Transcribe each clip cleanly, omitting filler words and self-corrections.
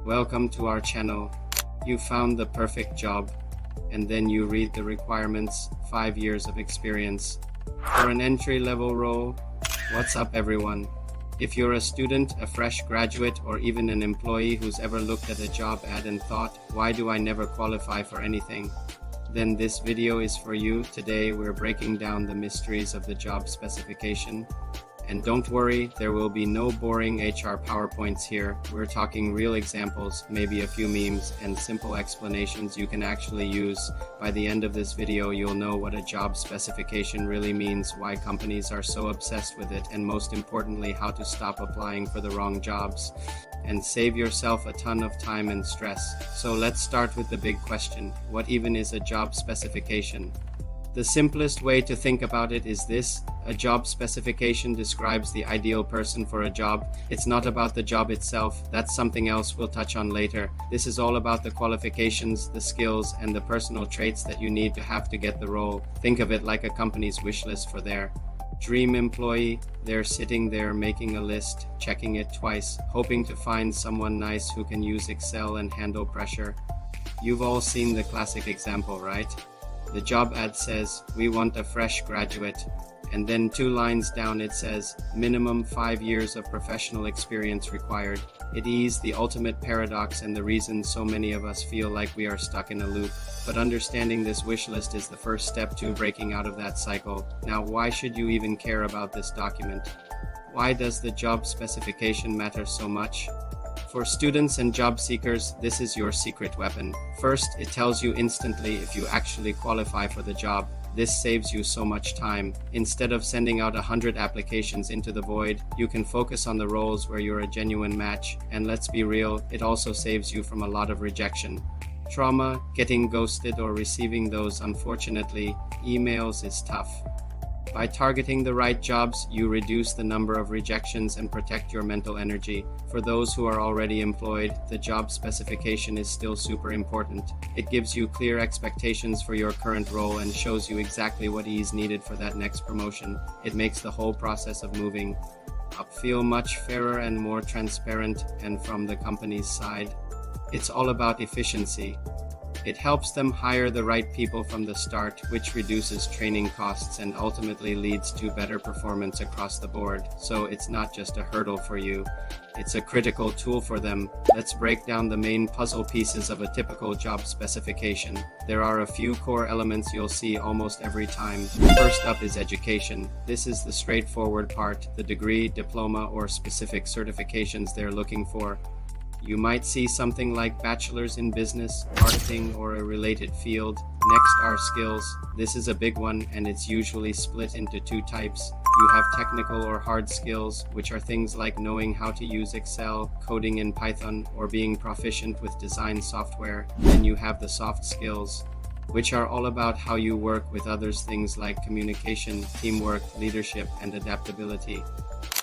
Welcome to our channel. You found the perfect job, and then you read the requirements, 5 years of experience. For an entry-level role, what's up everyone? If you're a student, a fresh graduate, or even an employee who's ever looked at a job ad and thought, why do I never qualify for anything? Then this video is for you. Today we're breaking down the mysteries of the job specification. And don't worry, there will be no boring HR PowerPoints here. We're talking real examples, maybe a few memes, and simple explanations you can actually use. By the end of this video, you'll know what a job specification really means, why companies are so obsessed with it, and most importantly, how to stop applying for the wrong jobs and save yourself a ton of time and stress. So let's start with the big question. What even is a job specification? The simplest way to think about it is this: a job specification describes the ideal person for a job. It's not about the job itself, that's something else we'll touch on later. This is all about the qualifications, the skills, and the personal traits that you need to have to get the role. Think of it like a company's wish list for their dream employee. They're sitting there making a list, checking it twice, hoping to find someone nice who can use Excel and handle pressure. You've all seen the classic example, right? The job ad says, we want a fresh graduate, and then 2 lines down it says, minimum 5 years of professional experience required. It is the ultimate paradox and the reason so many of us feel like we are stuck in a loop. But understanding this wish list is the first step to breaking out of that cycle. Now, why should you even care about this document? Why does the job specification matter so much? For students and job seekers, this is your secret weapon. First, it tells you instantly if you actually qualify for the job. This saves you so much time. Instead of sending out 100 applications into the void, you can focus on the roles where you're a genuine match. And let's be real, it also saves you from a lot of rejection. Trauma, getting ghosted, or receiving those, unfortunately, emails is tough. By targeting the right jobs, you reduce the number of rejections and protect your mental energy. For those who are already employed, the job specification is still super important. It gives you clear expectations for your current role and shows you exactly what is needed for that next promotion. It makes the whole process of moving up feel much fairer and more transparent. And from the company's side, it's all about efficiency. It helps them hire the right people from the start, which reduces training costs and ultimately leads to better performance across the board. So it's not just a hurdle for you, it's a critical tool for them. Let's break down the main puzzle pieces of a typical job specification. There are a few core elements you'll see almost every time. First up is education. This is the straightforward part, the degree, diploma, or specific certifications they're looking for. You might see something like bachelor's in business, marketing, or a related field. Next are skills. This is a big one, and it's usually split into 2 types. You have technical or hard skills, which are things like knowing how to use Excel, coding in Python, or being proficient with design software. Then you have the soft skills, which are all about how you work with others, things like communication, teamwork, leadership, and adaptability.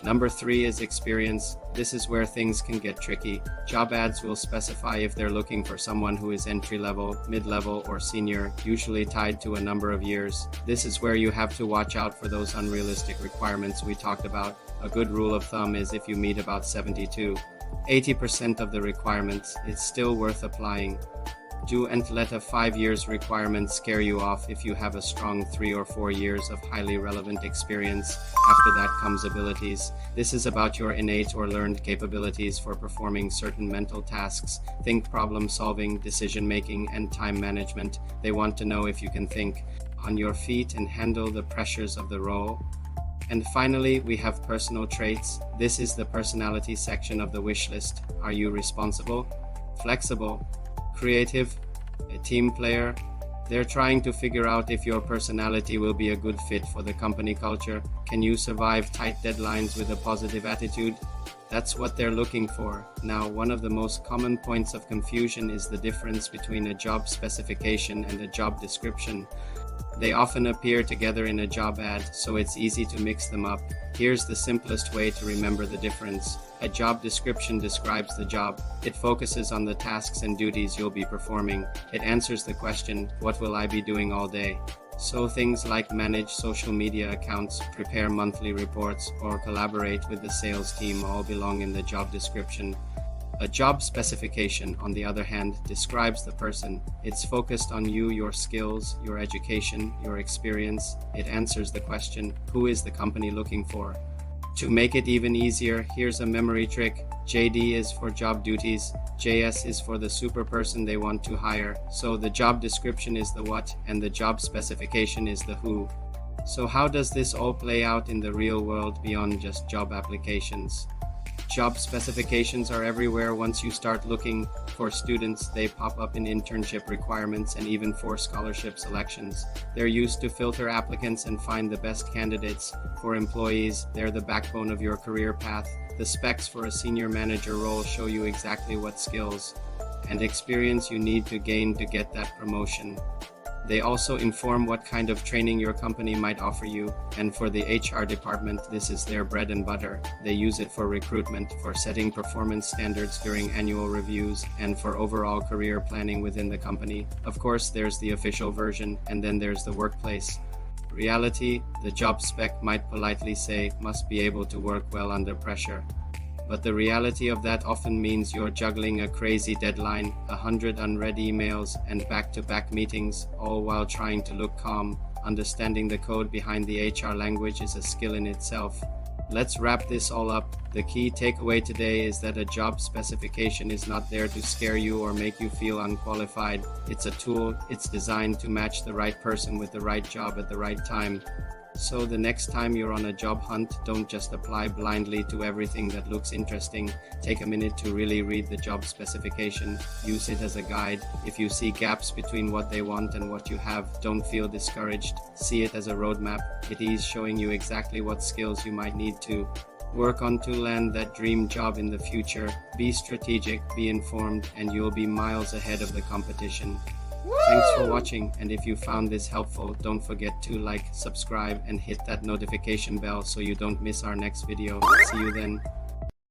Number 3 is experience. This is where things can get tricky. Job ads will specify if they're looking for someone who is entry-level, mid-level, or senior, usually tied to a number of years. This is where you have to watch out for those unrealistic requirements we talked about. A good rule of thumb is if you meet about 70–80% of the requirements, it's still worth applying. Don't let a 5 years requirement scare you off if you have a strong 3 or 4 years of highly relevant experience. After that comes abilities. This is about your innate or learned capabilities for performing certain mental tasks. Think problem solving, decision making, and time management. They want to know if you can think on your feet and handle the pressures of the role. And finally, we have personal traits. This is the personality section of the wish list. Are you responsible, flexible, creative, a team player? They're trying to figure out if your personality will be a good fit for the company culture. Can you survive tight deadlines with a positive attitude? That's what they're looking for. Now, one of the most common points of confusion is the difference between a job specification and a job description. They often appear together in a job ad, so it's easy to mix them up. Here's the simplest way to remember the difference. A job description describes the job. It focuses on the tasks and duties you'll be performing. It answers the question, what will I be doing all day? So things like manage social media accounts, prepare monthly reports, or collaborate with the sales team all belong in the job description. A job specification, on the other hand, describes the person. It's focused on you, your skills, your education, your experience. It answers the question, who is the company looking for? To make it even easier, here's a memory trick. JD is for job duties, JS is for the super person they want to hire. So the job description is the what, and the job specification is the who. So how does this all play out in the real world beyond just job applications? Job specifications are everywhere. Once you start looking for students, they pop up in internship requirements and even for scholarship selections. They're used to filter applicants and find the best candidates. For employees, they're the backbone of your career path. The specs for a senior manager role show you exactly what skills and experience you need to gain to get that promotion. They also inform what kind of training your company might offer you, and for the HR department, this is their bread and butter. They use it for recruitment, for setting performance standards during annual reviews, and for overall career planning within the company. Of course, there's the official version, and then there's the workplace. Reality, the job spec might politely say, must be able to work well under pressure. But the reality of that often means you're juggling a crazy deadline, 100 unread emails, and back-to-back meetings, all while trying to look calm. Understanding the code behind the HR language is a skill in itself. Let's wrap this all up. The key takeaway today is that a job specification is not there to scare you or make you feel unqualified. It's a tool. It's designed to match the right person with the right job at the right time. So the next time you're on a job hunt, don't just apply blindly to everything that looks interesting. Take a minute to really read the job specification. Use it as a guide. If you see gaps between what they want and what you have, don't feel discouraged. See it as a roadmap. It is showing you exactly what skills you might need to work on to land that dream job in the future. Be strategic, be informed, and you'll be miles ahead of the competition. Thanks for watching, and if you found this helpful, don't forget to like, subscribe, and hit that notification bell so you don't miss our next video. See you then.